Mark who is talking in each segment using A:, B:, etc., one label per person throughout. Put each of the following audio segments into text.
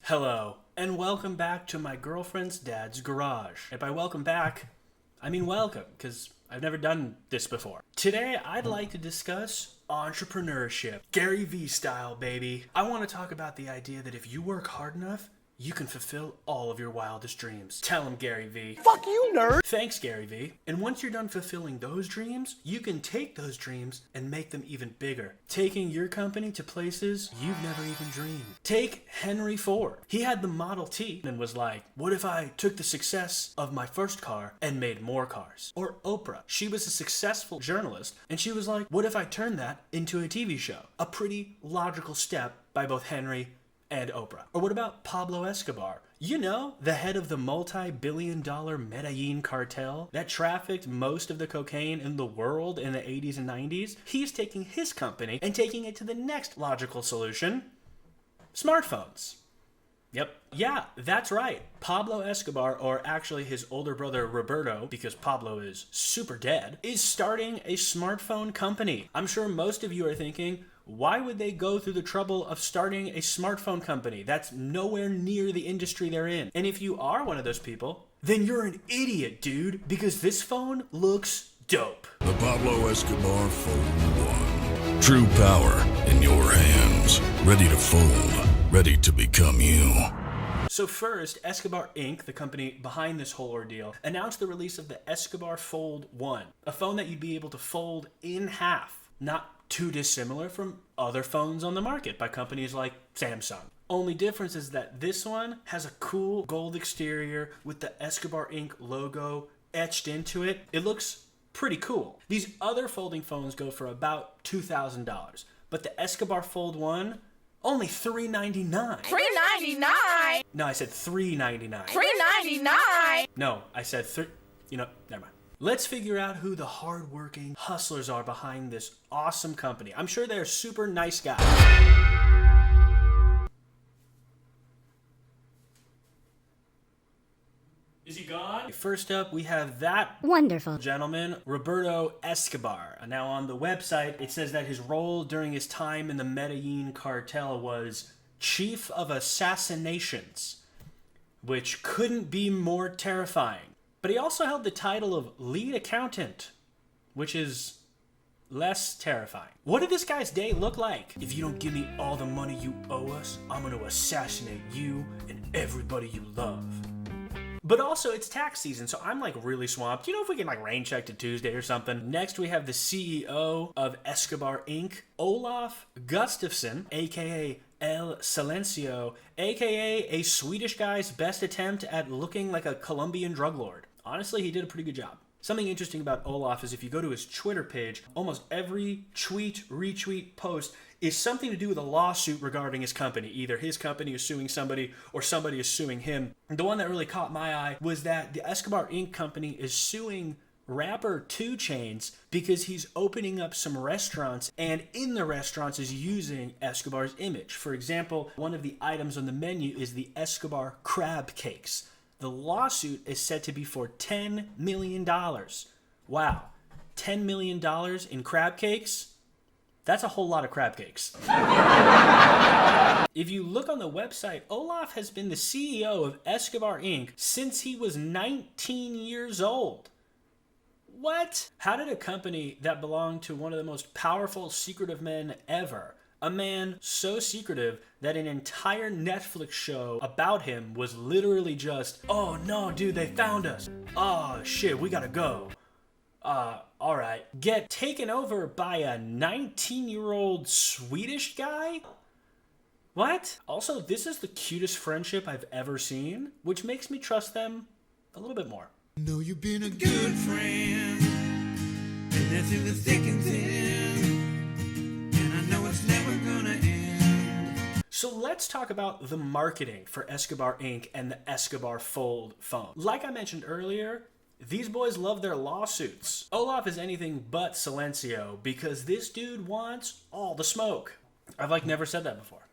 A: Hello, and welcome back to my girlfriend's dad's garage. And by welcome back, I mean welcome, because I've never done this before. Today, I'd like to discuss entrepreneurship. Gary Vee style, baby. I want to talk about the idea that if you work hard enough, you can fulfill all of your wildest dreams. Tell him, Gary Vee.
B: Fuck you, nerd!
A: Thanks, Gary Vee. And once you're done fulfilling those dreams, you can take those dreams and make them even bigger, taking your company to places you've never even dreamed. Take Henry Ford. He had the Model T and was like, what if I took the success of my first car and made more cars? Or Oprah. She was a successful journalist, and she was like, what if I turned that into a TV show? A pretty logical step by both Henry and Oprah. Or what about Pablo Escobar? You know, the head of the multi-billion-dollar Medellin cartel that trafficked most of the cocaine in the world in the 80s and 90s? He's taking his company and taking it to the next logical solution: smartphones. Yep. Yeah, that's right. Pablo Escobar, or actually his older brother Roberto, because Pablo is super dead, is starting a smartphone company. I'm sure most of you are thinking, why would they go through the trouble of starting a smartphone company? That's nowhere near the industry they're in. And if you are one of those people, then you're an idiot, dude, because this phone looks dope.
C: The Pablo Escobar Fold 1. True power in your hands. Ready to fold. Ready to become you.
A: So first, Escobar Inc., the company behind this whole ordeal, announced the release of the Escobar Fold 1, a phone that you'd be able to fold in half. Not too dissimilar from other phones on the market by companies like Samsung. Only difference is that this one has a cool gold exterior with the Escobar Inc. logo etched into it. It looks pretty cool. These other folding phones go for about $2,000, but the Escobar Fold 1, only $399.
B: $3.99!
A: No, I said $399.
B: $3.99!
A: No, I said never mind. Let's figure out who the hardworking hustlers are behind this awesome company. I'm sure they're super nice guys. Is he gone? First up, we have that
D: wonderful
A: gentleman, Roberto Escobar. Now on the website, it says that his role during his time in the Medellin cartel was Chief of Assassinations, which couldn't be more terrifying. But he also held the title of lead accountant, which is less terrifying. What did this guy's day look like? If you don't give me all the money you owe us, I'm going to assassinate you and everybody you love. But also, it's tax season, so I'm like really swamped. You know, if we can like rain check to Tuesday or something. Next, we have the CEO of Escobar Inc., Olaf Gustafsson, aka El Silencio, aka a Swedish guy's best attempt at looking like a Colombian drug lord. Honestly, he did a pretty good job. Something interesting about Olaf is if you go to his Twitter page, almost every tweet, retweet, post is something to do with a lawsuit regarding his company. Either his company is suing somebody or somebody is suing him. The one that really caught my eye was that the Escobar Inc. company is suing rapper 2 Chainz because he's opening up some restaurants, and in the restaurants is using Escobar's image. For example, one of the items on the menu is the Escobar crab cakes. The lawsuit is said to be for $10 million. Wow, $10 million in crab cakes? That's a whole lot of crab cakes. If you look on the website, Olaf has been the CEO of Escobar Inc. since he was 19 years old. What? How did a company that belonged to one of the most powerful, secretive men ever, a man so secretive that an entire Netflix show about him was literally just, oh no, dude, they found us. Oh shit, we gotta go. Alright. Get taken over by a 19-year-old Swedish guy? What? Also, this is the cutest friendship I've ever seen, which makes me trust them a little bit more.
E: Know you've been a good friend, and that's in the thick and thin, and I know it's never gonna end.
A: So let's talk about the marketing for Escobar Inc. and the Escobar Fold phone. Like I mentioned earlier, these boys love their lawsuits. Olaf is anything but Silencio because this dude wants all the smoke. I've never said that before.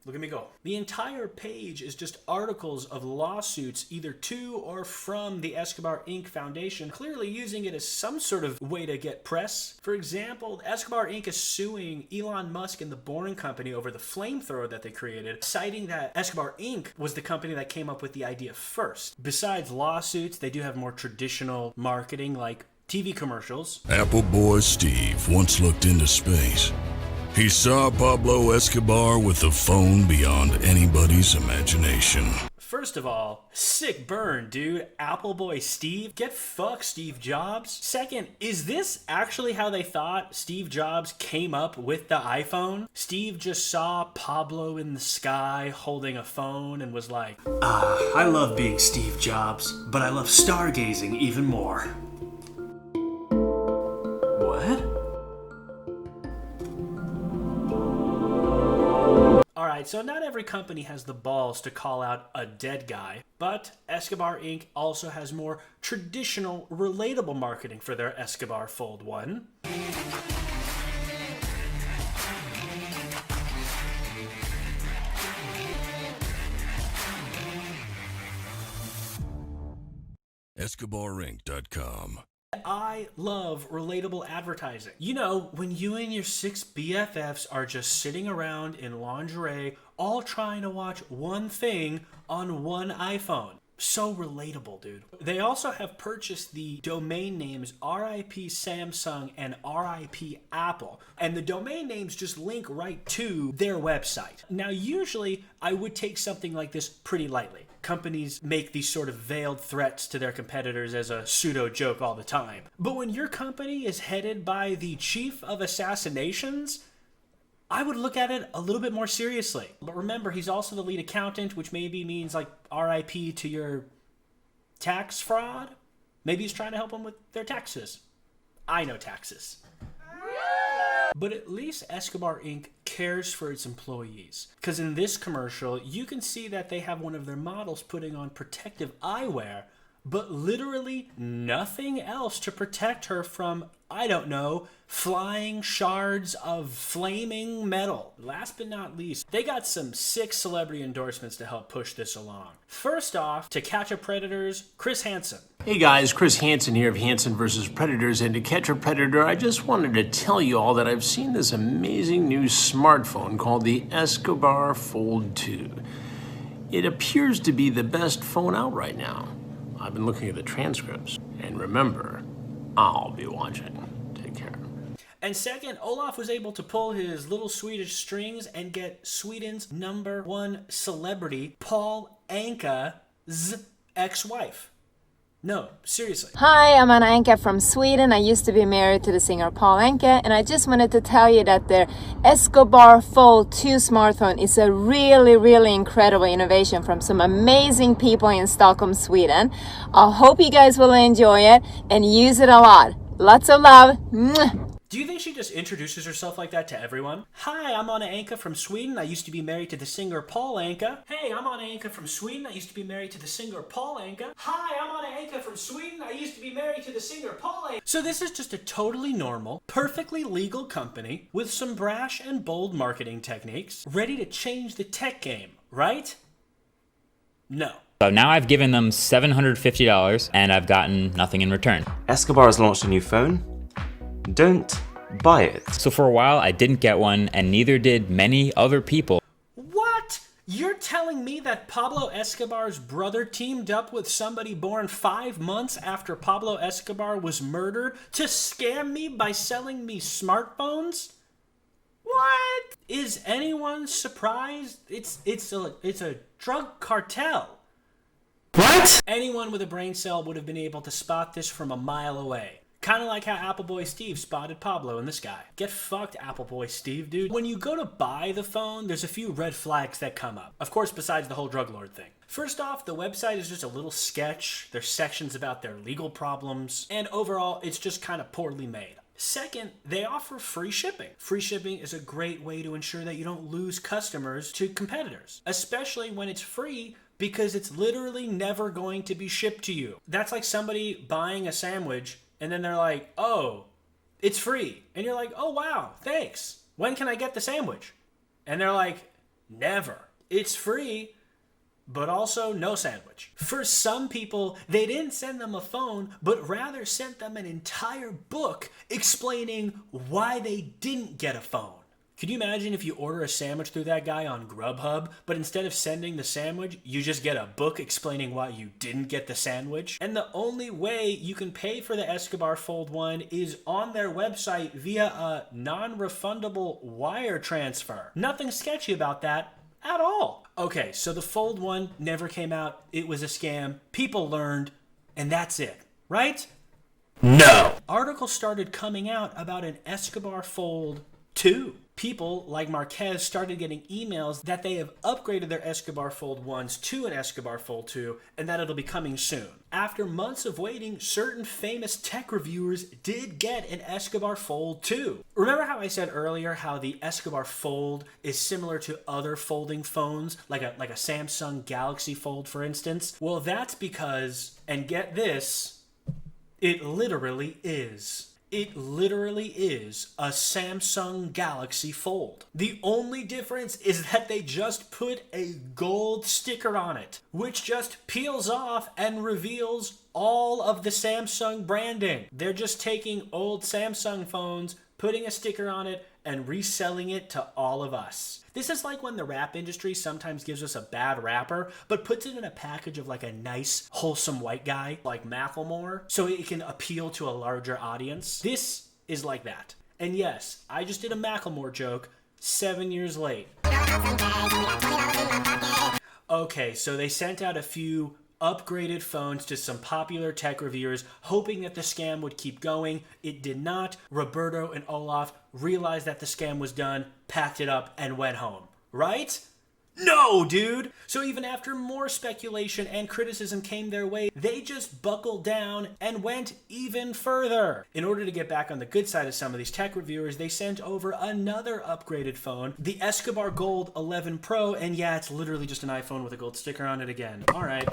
A: Look at me go. The entire page is just articles of lawsuits either to or from the Escobar Inc. Foundation, clearly using it as some sort of way to get press. For example, Escobar Inc. is suing Elon Musk and the Boring Company over the flamethrower that they created, citing that Escobar Inc. was the company that came up with the idea first. Besides lawsuits, they do have more traditional marketing like TV commercials.
C: Apple Boy Steve once looked into space. He saw Pablo Escobar with a phone beyond anybody's imagination.
A: First of all, sick burn, dude. Apple Boy Steve. Get fucked, Steve Jobs. Second, is this actually how they thought Steve Jobs came up with the iPhone? Steve just saw Pablo in the sky holding a phone and was like, I love being Steve Jobs, but I love stargazing even more. What? Alright, so not every company has the balls to call out a dead guy, but Escobar Inc. also has more traditional, relatable marketing for their Escobar Fold 1.
C: EscobarInc.com.
A: I love relatable advertising. You know, when you and your 6 BFFs are just sitting around in lingerie, all trying to watch one thing on one iPhone. So relatable, dude. They also have purchased the domain names RIP Samsung and RIP Apple. And the domain names just link right to their website. Now, usually, I would take something like this pretty lightly. Companies make these sort of veiled threats to their competitors as a pseudo joke all the time. But when your company is headed by the chief of assassinations, I would look at it a little bit more seriously. But remember, he's also the lead accountant, which maybe means like RIP to your tax fraud. Maybe he's trying to help them with their taxes. I know taxes. But at least Escobar Inc. cares for its employees. Because in this commercial, you can see that they have one of their models putting on protective eyewear, but literally nothing else to protect her from, I don't know, flying shards of flaming metal. Last but not least, they got some sick celebrity endorsements to help push this along. First off, To Catch a Predator's Chris Hansen.
D: Hey guys, Chris Hansen here of Hansen vs. Predators, and To Catch a Predator, I just wanted to tell you all that I've seen this amazing new smartphone called the Escobar Fold 2. It appears to be the best phone out right now. I've been looking at the transcripts, and remember, I'll be watching. Take care.
A: And second, Olaf was able to pull his little Swedish strings and get Sweden's #1 celebrity, Paul Anka's ex-wife. No, seriously.
F: Hi, I'm Anna Anka from Sweden. I used to be married to the singer Paul Anka, and I just wanted to tell you that the Escobar Fold 2 smartphone is a really incredible innovation from some amazing people in Stockholm, Sweden. I hope you guys will enjoy it and use it a lot. Lots of love. Mwah.
A: Do you think she just introduces herself like that to everyone? Hi, I'm Anna Anka from Sweden. I used to be married to the singer Paul Anka. Hey, I'm Anna Anka from Sweden. I used to be married to the singer Paul Anka. Hi, I'm Anna Anka from Sweden. I used to be married to the singer Paul Anka. So this is just a totally normal, perfectly legal company with some brash and bold marketing techniques, ready to change the tech game, right? No.
G: So now I've given them $750 and I've gotten nothing in return.
H: Escobar has launched a new phone. Don't buy it.
G: So for a while I didn't get one, and neither did many other people.
A: What? You're telling me that Pablo Escobar's brother teamed up with somebody born 5 months after Pablo Escobar was murdered to scam me by selling me smartphones? What? Is anyone surprised? It's a drug cartel. What? Anyone with a brain cell would have been able to spot this from a mile away. Kind of like how Appleboy Steve spotted Pablo in the sky. Get fucked, Appleboy Steve, dude. When you go to buy the phone, there's a few red flags that come up. Of course, besides the whole drug lord thing. First off, the website is just a little sketch. There's sections about their legal problems. And overall, it's just kind of poorly made. Second, they offer free shipping. Free shipping is a great way to ensure that you don't lose customers to competitors. Especially when it's free, because it's literally never going to be shipped to you. That's like somebody buying a sandwich and then they're like, oh, it's free. And you're like, oh, wow, thanks. When can I get the sandwich? And they're like, Never. It's free, but also no sandwich. For some people, they didn't send them a phone, but rather sent them an entire book explaining why they didn't get a phone. Could you imagine if you order a sandwich through that guy on Grubhub, but instead of sending the sandwich, you just get a book explaining why you didn't get the sandwich? And the only way you can pay for the Escobar Fold 1 is on their website via a non-refundable wire transfer. Nothing sketchy about that at all. Okay, so the Fold 1 never came out. It was a scam. People learned, and that's it, right? No. Articles started coming out about an Escobar Fold 2. People like Marquez started getting emails that they have upgraded their Escobar Fold 1s to an Escobar Fold 2 and that it'll be coming soon. After months of waiting, certain famous tech reviewers did get an Escobar Fold 2. Remember how I said earlier how the Escobar Fold is similar to other folding phones, like a Samsung Galaxy Fold, for instance? Well, that's because, and get this, it literally is. It literally is a Samsung Galaxy Fold. The only difference is that they just put a gold sticker on it, which just peels off and reveals all of the Samsung branding. They're just taking old Samsung phones, putting a sticker on it, and reselling it to all of us. This is like when the rap industry sometimes gives us a bad rapper, but puts it in a package of like a nice, wholesome white guy like Macklemore, so it can appeal to a larger audience. This is like that. And yes, I just did a Macklemore joke 7 years late. Okay, so they sent out a few upgraded phones to some popular tech reviewers, hoping that the scam would keep going. It did not. Roberto and Olaf realized that the scam was done, packed it up, and went home. Right? No, dude! So even after more speculation and criticism came their way, they just buckled down and went even further. In order to get back on the good side of some of these tech reviewers, they sent over another upgraded phone, the Escobar Gold 11 Pro, and yeah, it's literally just an iPhone with a gold sticker on it again. Alright.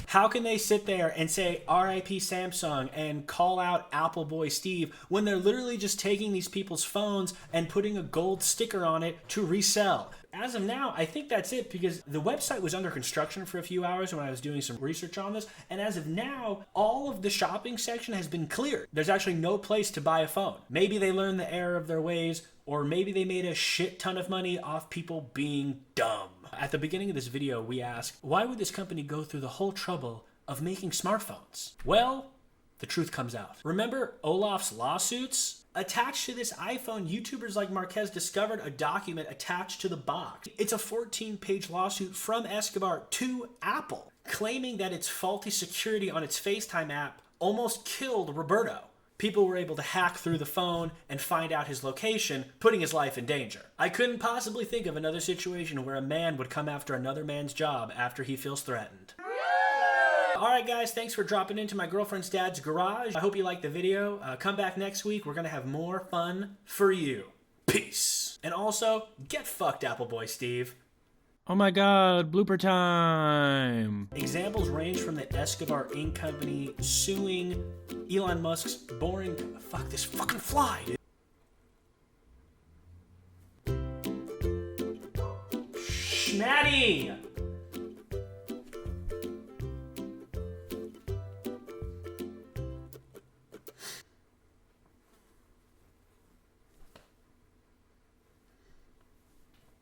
A: How can they sit there and say RIP Samsung and call out Apple Boy Steve when they're literally just taking these people's phones and putting a gold sticker on it to resell? As of now, I think that's it because the website was under construction for a few hours when I was doing some research on this, and as of now, all of the shopping section has been cleared. There's actually no place to buy a phone. Maybe they learned the error of their ways, or maybe they made a shit ton of money off people being dumb. At the beginning of this video, we asked, why would this company go through the whole trouble of making smartphones? Well, the truth comes out. Remember Olaf's lawsuits? Attached to this iPhone, YouTubers like Marquez discovered a document attached to the box. It's a 14-page lawsuit from Escobar to Apple, claiming that its faulty security on its FaceTime app almost killed Roberto. People were able to hack through the phone and find out his location, putting his life in danger. I couldn't possibly think of another situation where a man would come after another man's job after he feels threatened. Alright guys, thanks for dropping into my girlfriend's dad's garage. I hope you liked the video. Come back next week. We're going to have more fun for you. Peace. And also, get fucked, Apple Boy Steve.
I: Oh my god, blooper time.
A: Examples range from the Escobar Inc. company suing Elon Musk's boring... Fuck this fucking fly, dude. Schmatty!